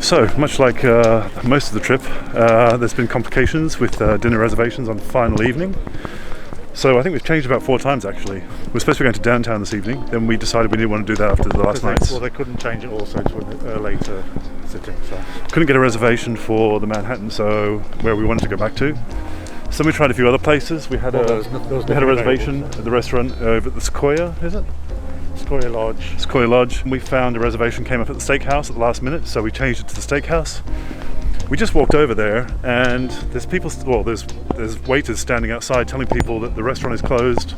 So, much like most of the trip, there's been complications with dinner reservations on the final evening. So I think we've changed about 4 times actually. We were supposed to be going to downtown this evening, then we decided we didn't want to do that after the last night. Well, they couldn't change it also to a later sitting, so... Couldn't get a reservation for the Manhattan, so where we wanted to go back to. So we tried a few other places. We had a reservation at the restaurant over at the Sequoia, is it? Sequoia Lodge. Sequoia Lodge. We found a reservation came up at the steakhouse at the last minute, so we changed it to the steakhouse. We just walked over there, and there's people. Well, there's waiters standing outside telling people that the restaurant is closed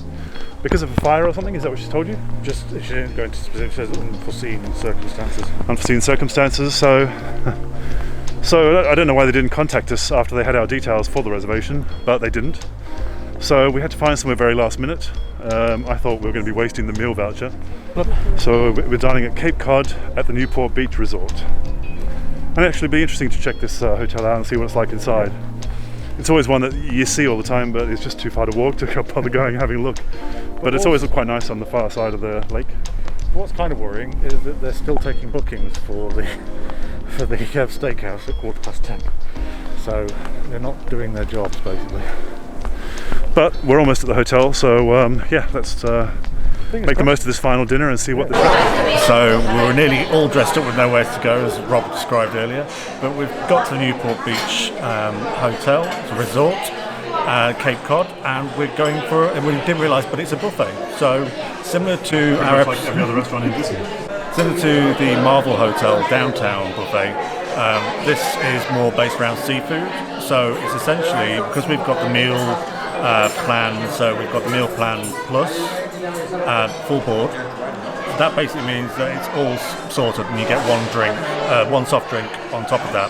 because of a fire or something. Is that what she told you? Just she didn't go into specifics. She says unforeseen circumstances. Unforeseen circumstances. So I don't know why they didn't contact us after they had our details for the reservation, but they didn't. So we had to find somewhere very last minute. I thought we were going to be wasting the meal voucher. So we're dining at Cape Cod at the Newport Beach Resort. And actually it'd be interesting to check this hotel out and see what it's like inside. It's always one that you see all the time, but it's just too far to walk to bother going and having a look. But it's always quite nice on the far side of the lake. What's kind of worrying is that they're still taking bookings for the steakhouse at 10:15. So they're not doing their jobs basically. But we're almost at the hotel, so yeah, let's make the most of this final dinner and see what this is. So we were nearly all dressed up with nowhere to go, as Rob described earlier. But we've got to the Newport Beach Hotel, it's a resort, Cape Cod, and we're going for, and we didn't realise, but it's a buffet. So similar to like every other restaurant in Disney. Similar to the Marvel Hotel downtown buffet, this is more based around seafood. So it's essentially, because we've got the meal plan, so we've got the meal plan plus full board. That basically means that it's all sorted and you get one soft drink on top of that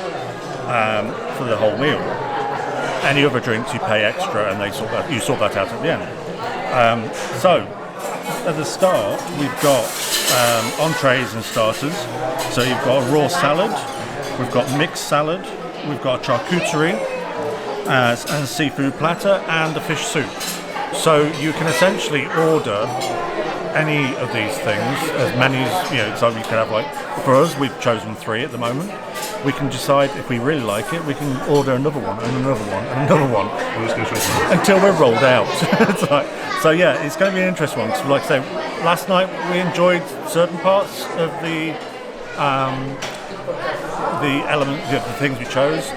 for the whole meal. Any other drinks you pay extra, and you sort that out at the end. So at the start we've got entrees and starters. So you've got a raw salad, we've got mixed salad, we've got a charcuterie and a seafood platter and a fish soup. So you can essentially order any of these things, as many as, so you can have, like, for us, we've chosen 3 at the moment. We can decide if we really like it, we can order another one and another one and another one until we're rolled out. So yeah, it's going to be an interesting one. So like I say, last night we enjoyed certain parts of the elements of the things we chose,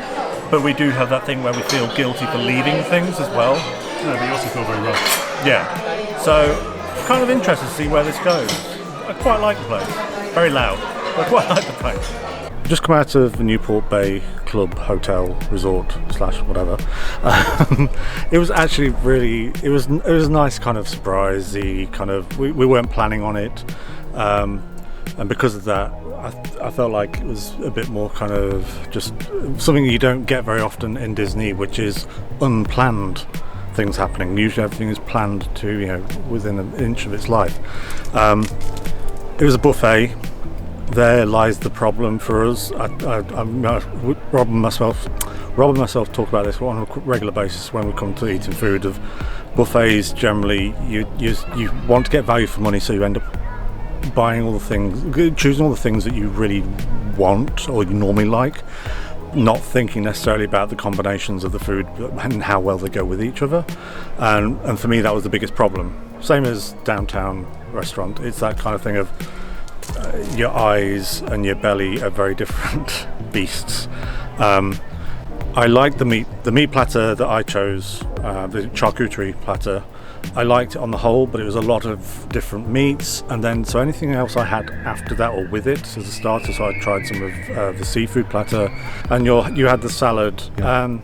but we do have that thing where we feel guilty for leaving things as well. No, but you also feel very rough. Yeah. So kind of interested to see where this goes. I quite like the place. Very loud, but I quite like the place. Just come out of the Newport Bay Club Hotel Resort / whatever. It was actually really, it was a nice kind of surprisey kind of. We weren't planning on it, and because of that, I felt like it was a bit more kind of just something you don't get very often in Disney, which is unplanned things happening. Usually everything is planned to, within an inch of its life. It was a buffet. There lies the problem for us. Rob and myself talk about this on a regular basis when we come to eating food. Of buffets, generally, you want to get value for money, so you end up buying all the things, choosing all the things that you really want or you normally like, not thinking necessarily about the combinations of the food and how well they go with each other. And for me, that was the biggest problem. Same as downtown restaurant. It's that kind of thing of your eyes and your belly are very different beasts. I liked the meat platter that I chose, the charcuterie platter. I liked it on the whole, but it was a lot of different meats, and then so anything else I had after that or with it as a starter. So I tried some of the seafood platter, and you had the salad. Yeah.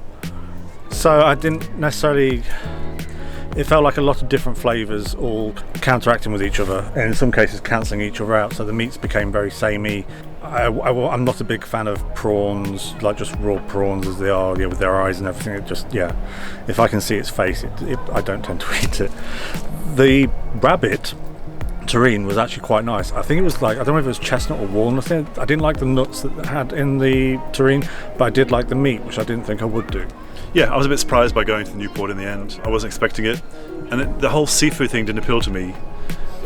So I didn't necessarily. It felt like a lot of different flavours all counteracting with each other, and in some cases cancelling each other out, so the meats became very samey. I'm not a big fan of prawns, like just raw prawns as they are, with their eyes and everything. It just, if I can see its face, I don't tend to eat it. The rabbit terrine was actually quite nice. I think it was like, I don't know if it was chestnut or walnut. I didn't like the nuts that it had in the terrine, but I did like the meat, which I didn't think I would do. Yeah, I was a bit surprised by going to the Newport in the end. I wasn't expecting it, and the whole seafood thing didn't appeal to me.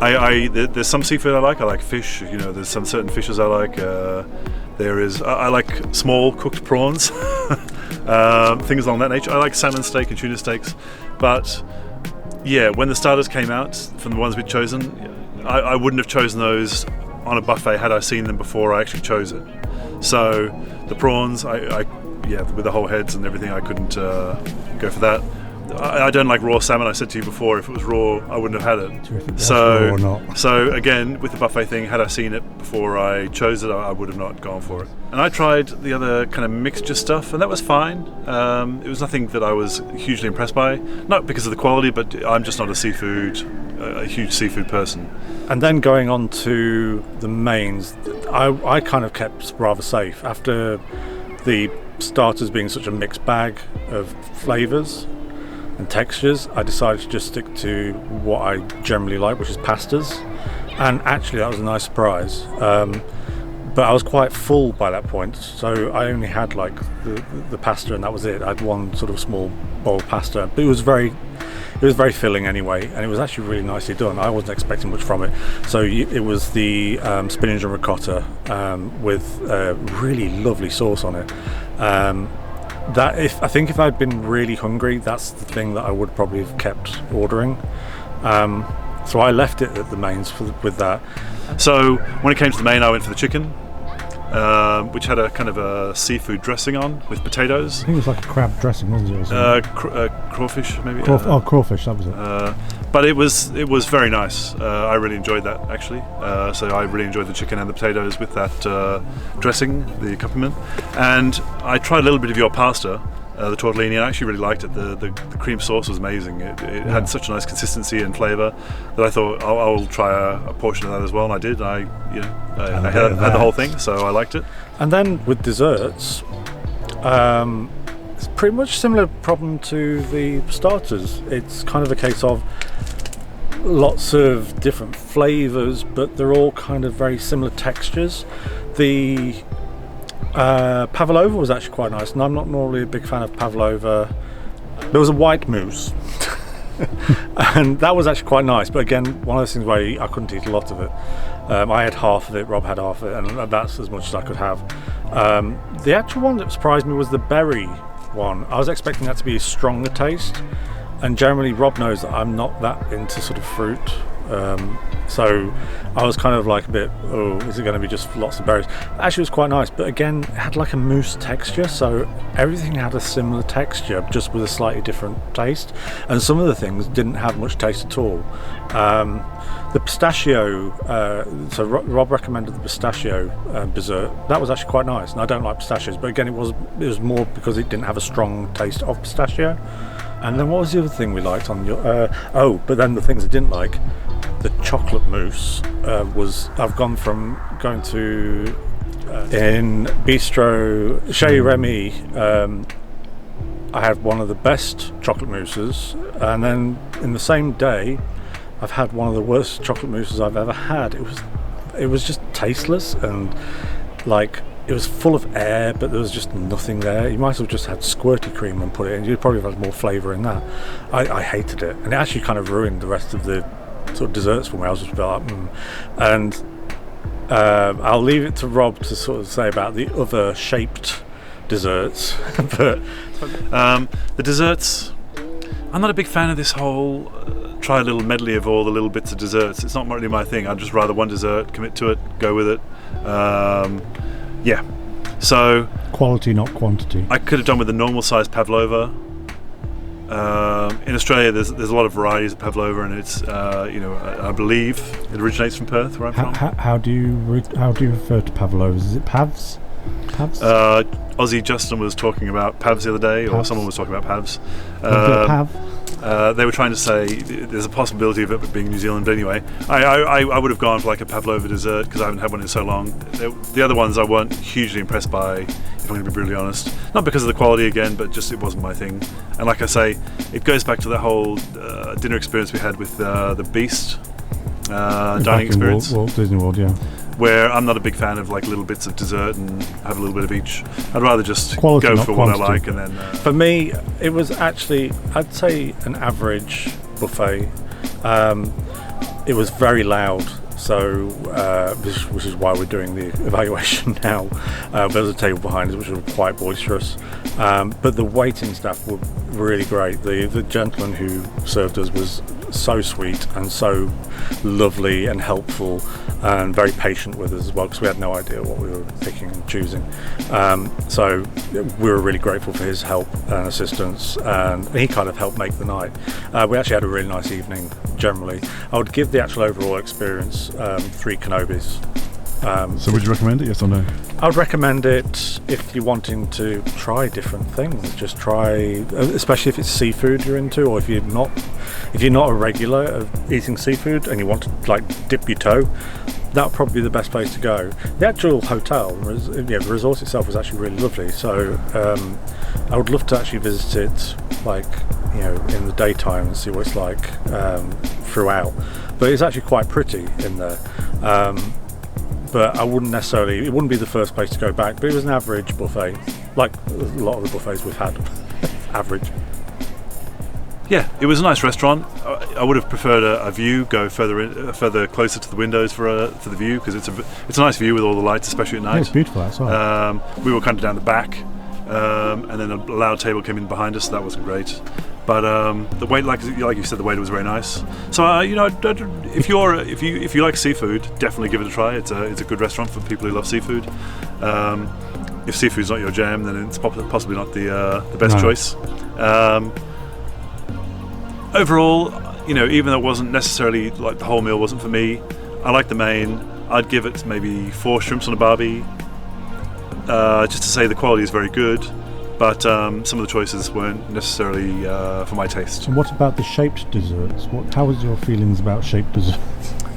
There's some seafood I like. I like fish. You know, there's some certain fishes I like. I like small cooked prawns, things along that nature. I like salmon steak and tuna steaks, but yeah, when the starters came out from the ones we'd chosen, I wouldn't have chosen those on a buffet had I seen them before I actually chose it. So the prawns, yeah, with the whole heads and everything, I couldn't go for that. I don't like raw salmon. I said to you before, if it was raw, I wouldn't have had it. So again, with the buffet thing, had I seen it before I chose it, I would have not gone for it. And I tried the other kind of mixture stuff, and that was fine. It was nothing that I was hugely impressed by, not because of the quality, but I'm just not a huge seafood person. And then going on to the mains, I kind of kept rather safe after the starters being such a mixed bag of flavours and textures. I decided to just stick to what I generally like, which is pastas, and actually that was a nice surprise. But I was quite full by that point, so I only had like the pasta, and that was it. I had one sort of small bowl of pasta, but it was very filling anyway, and it was actually really nicely done. I wasn't expecting much from it. So it was the spinach and ricotta with a really lovely sauce on it. I think if I'd been really hungry, that's the thing that I would probably have kept ordering. So I left it at the mains with that. So when it came to the main, I went for the chicken, which had a kind of a seafood dressing on with potatoes. I think it was like a crab dressing, wasn't it? Crawfish, maybe. Crawfish, that was it. But it was very nice. I really enjoyed that actually. So I really enjoyed the chicken and the potatoes with that dressing, the accompaniment. And I tried a little bit of your pasta, the tortellini, and I actually really liked it. The cream sauce was amazing. It had such a nice consistency and flavour that I thought I'll try a portion of that as well, and I did. I had the whole thing, so I liked it. And then with desserts, it's pretty much similar problem to the starters. It's kind of a case of lots of different flavours, but they're all kind of very similar textures. The pavlova was actually quite nice, and I'm not normally a big fan of pavlova. There was a white mousse and that was actually quite nice, but again, one of those things where I couldn't eat a lot of it. I had half of it, Rob had half of it, and that's as much as I could have. The actual one that surprised me was the berry one. I was expecting that to be a stronger taste, and generally Rob knows that I'm not that into sort of fruit. So I was kind of like a bit, oh, is it going to be just lots of berries? Actually, it was quite nice, but again, it had like a mousse texture, so everything had a similar texture, just with a slightly different taste. And some of the things didn't have much taste at all. The pistachio, so Rob recommended the pistachio dessert. That was actually quite nice, and I don't like pistachios, but again, it was more because it didn't have a strong taste of pistachio. And then what was the other thing we liked on your? But then the things I didn't like. The chocolate mousse I've gone from going to in Bistro Chez Remy. I had one of the best chocolate mousses, and then in the same day, I've had one of the worst chocolate mousses I've ever had. It was just tasteless, and like it was full of air, but there was just nothing there. You might have just had squirty cream and put it in. You'd probably have had more flavour in that. I hated it, and it actually kind of ruined the rest of the sort of desserts for me. I was just like, And I'll leave it to Rob to sort of say about the other shaped desserts. But the desserts, I'm not a big fan of this whole try a little medley of all the little bits of desserts. It's not really my thing. I'd just rather one dessert, commit to it, go with it. So quality, not quantity. I could have done with the normal size pavlova. In Australia, there's a lot of varieties of pavlova, and it's I believe it originates from Perth, where I'm from. How do you refer to pavlovas? Is it pavs? Aussie Justin was talking about pavs the other day, or someone was talking about pavs. They were trying to say there's a possibility of it being New Zealand, but anyway, I would have gone for like a pavlova dessert because I haven't had one in so long. The other ones I weren't hugely impressed by, if I'm going to be brutally honest. Not because of the quality again, but just it wasn't my thing. And like I say, it goes back to the whole dinner experience we had with the Beast dining experience. Walt Disney World, yeah. Where I'm not a big fan of like little bits of dessert and have a little bit of each. I'd rather just quality, go for quantity. what I like, and then. For me, it was actually, I'd say, an average buffet. it was very loud. So, which is why we're doing the evaluation now. There's a table behind us which was quite boisterous, but the waiting staff were really great. The gentleman who served us was so sweet and so lovely and helpful, and very patient with us as well, because we had no idea what we were picking and choosing. So we were really grateful for his help and assistance, and he kind of helped make the night. We actually had a really nice evening generally. I would give the actual overall experience 3 Kenobis. So would you recommend it, yes or no? I would recommend it if you're wanting to try different things. Just try, especially if it's seafood you're into, or if you're not a regular of eating seafood and you want to like dip your toe, that would probably be the best place to go. The actual hotel, the resort itself was actually really lovely. So I would love to actually visit it, like, you know, in the daytime and see what it's like throughout. But it's actually quite pretty in there. But I wouldn't necessarily, it wouldn't be the first place to go back, but it was an average buffet, like a lot of the buffets we've had. Average. Yeah, it was a nice restaurant. I would have preferred a view, go further closer to the windows for the view, because it's a nice view with all the lights, especially at night. Yeah, it's beautiful outside. We were kind of down the back, and then a loud table came in behind us, so that wasn't great. But the wait, like you said, the waiter was very nice. So you know, if you like seafood, definitely give it a try. It's a good restaurant for people who love seafood. If seafood's not your jam, then it's possibly not the best choice. Overall, you know, even though it wasn't necessarily like the whole meal wasn't for me, I like the main. I'd give it maybe 4 shrimps on a barbie, just to say the quality is very good. But some of the choices weren't necessarily for my taste. And what about the shaped desserts? How was your feelings about shaped desserts?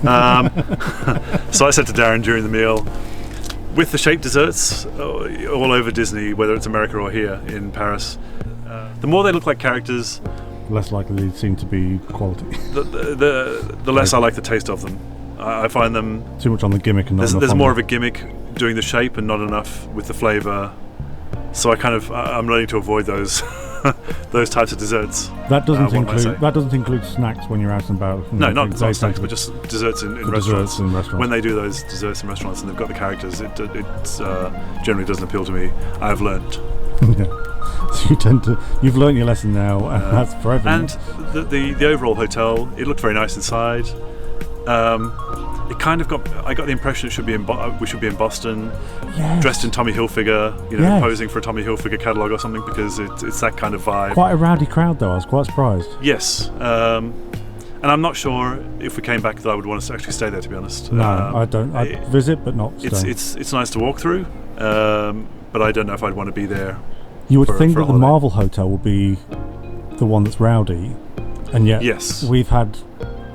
So I said to Darren during the meal, with the shaped desserts all over Disney, whether it's America or here in Paris, the more they look like characters, less likely they seem to be quality. The less I like the taste of them. I find them too much on the gimmick, and there's more of a gimmick doing the shape and not enough with the flavour. So I'm learning to avoid those those types of desserts. That doesn't include snacks when you're out and about. No, not snacks, but just desserts in restaurants. Desserts in restaurants. When they do those desserts in restaurants and they've got the characters, it generally doesn't appeal to me. I've learnt. Yeah. So you've learnt your lesson now, and that's forever. And the overall hotel, it looked very nice inside. It kind of I got the impression we should be in Boston, yes, dressed in Tommy Hilfiger, you know, yes, posing for a Tommy Hilfiger catalogue or something, because it's that kind of vibe. Quite a rowdy crowd though, I was quite surprised. Yes, and I'm not sure if we came back that I would want to actually stay there, to be honest. No, I don't. I'd visit, but not stay. It's nice to walk through, but I don't know if I'd want to be there. You would think that the Marvel Hotel would be the one that's rowdy, and yet yes, we've had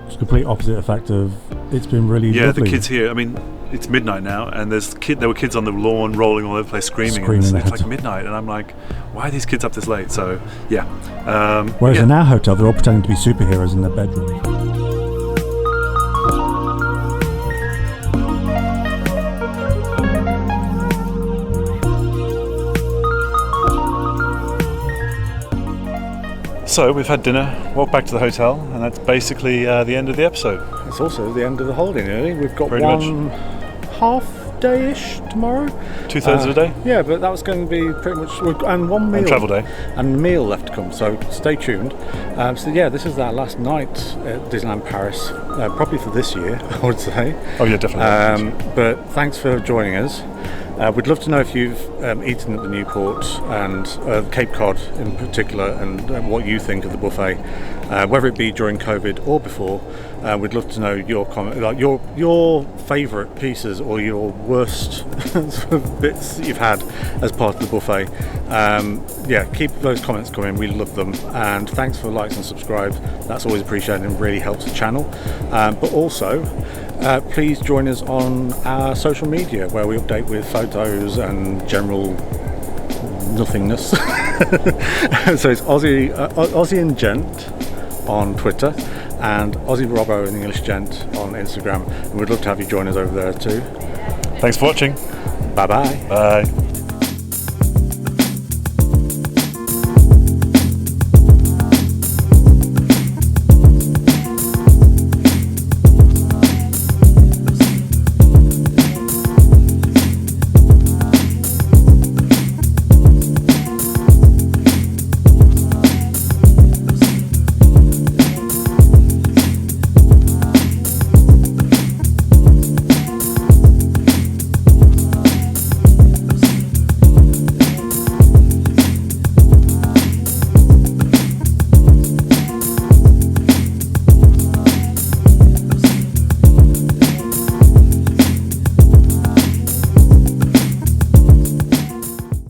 the complete opposite effect of it's been really lovely. The kids here, I mean, it's midnight now, and there were kids on the lawn rolling all over the place screaming and it's like midnight, and I'm like, why are these kids up this late? So yeah. Whereas in our hotel, they're all pretending to be superheroes in their bedroom. So we've had dinner, walked back to the hotel, and that's basically the end of the episode. It's also the end of the holiday nearly. We've got Very one half day-ish tomorrow. 2/3 of a day? Yeah, but that was going to be pretty much, and one meal. And travel day. And meal left to come, so stay tuned. So yeah, this is our last night at Disneyland Paris, probably for this year, I would say. Oh yeah, definitely. But thanks for joining us. We'd love to know if you've eaten at the Newport and Cape Cod in particular, and what you think of the buffet, whether it be during COVID or before. We'd love to know your comment, like your favourite pieces or your worst sort of bits that you've had as part of the buffet. Yeah, keep those comments coming. We love them, and thanks for likes and subscribes. That's always appreciated and really helps the channel. But also, please join us on our social media, where we update with photos and general nothingness. So it's Aussie and Gent on Twitter, and Aussie Robbo and English Gent on Instagram, and we'd love to have you join us over there too. Thanks for watching. Bye-bye. Bye.